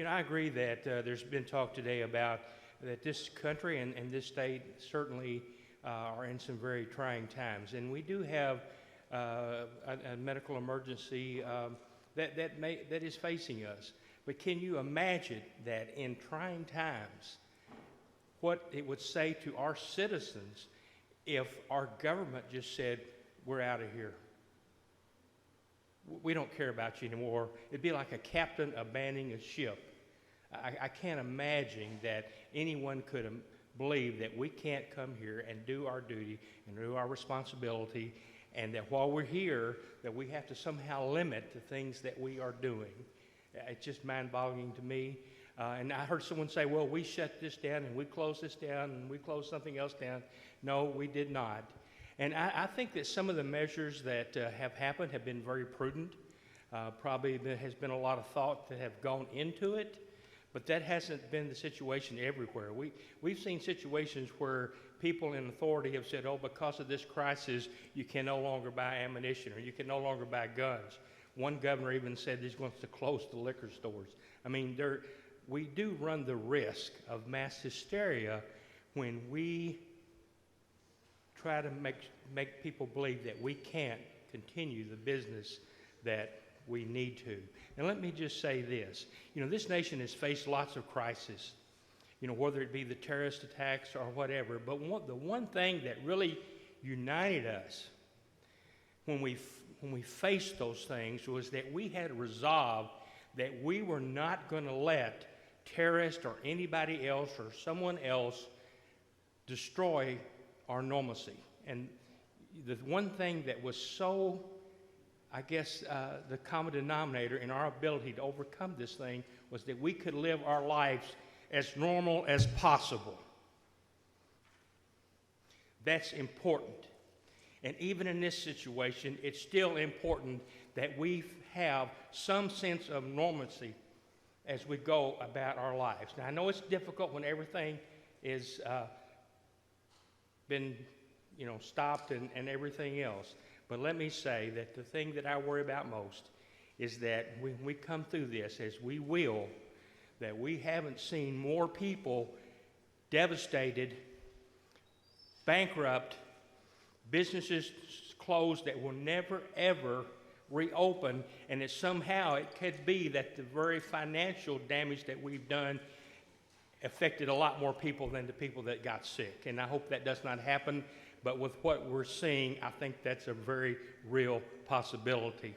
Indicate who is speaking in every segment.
Speaker 1: I agree that there's been talk today about that this country and this state certainly are in some very trying times. And we do have a medical emergency that is facing us. But can you imagine that in trying times, what it would say to our citizens if our government just said, we're out of here? We don't care about you anymore. It'd be like a captain abandoning a ship. I can't imagine that anyone could believe that we can't come here and do our duty and do our responsibility, and that while we're here, that we have to somehow limit the things that we are doing. It's just mind-boggling to me. And I heard someone say, well, we shut this down and we closed this down and we closed something else down. No, we did not. And I think that some of the measures that have happened have been very prudent. Probably there has been a lot of thought that have gone into it, but that hasn't been the situation everywhere. We've seen situations where people in authority have said, oh, because of this crisis, you can no longer buy ammunition or you can no longer buy guns. One governor even said he's going to close the liquor stores. I mean, we do run the risk of mass hysteria when we try to make people believe that we can't continue the business that we need to. And let me just say this. This nation has faced lots of crises, whether it be the terrorist attacks or whatever. But the one thing that really united us when we faced those things was that we had resolved that we were not going to let terrorists or anybody else or someone else destroy our normalcy. And the one thing that was so, I guess, the common denominator in our ability to overcome this thing was that we could live our lives as normal as possible. That's important. And even in this situation, it's still important that we have some sense of normalcy as we go about our lives. Now, I know it's difficult when everything is been, stopped and everything else. But let me say that the thing that I worry about most is that when we come through this, as we will, that we haven't seen more people devastated, bankrupt, businesses closed that will never, ever reopen, and that somehow it could be that the very financial damage that we've done affected a lot more people than the people that got sick. And I hope that does not happen, but with what we're seeing, I think that's a very real possibility.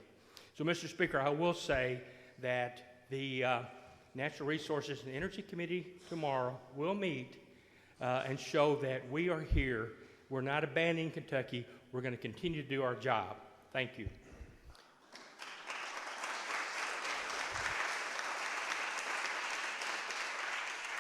Speaker 1: So, Mr. Speaker, I will say that the Natural Resources and Energy Committee tomorrow will meet and show that we are here. We're not abandoning Kentucky. We're going to continue to do our job. Thank you.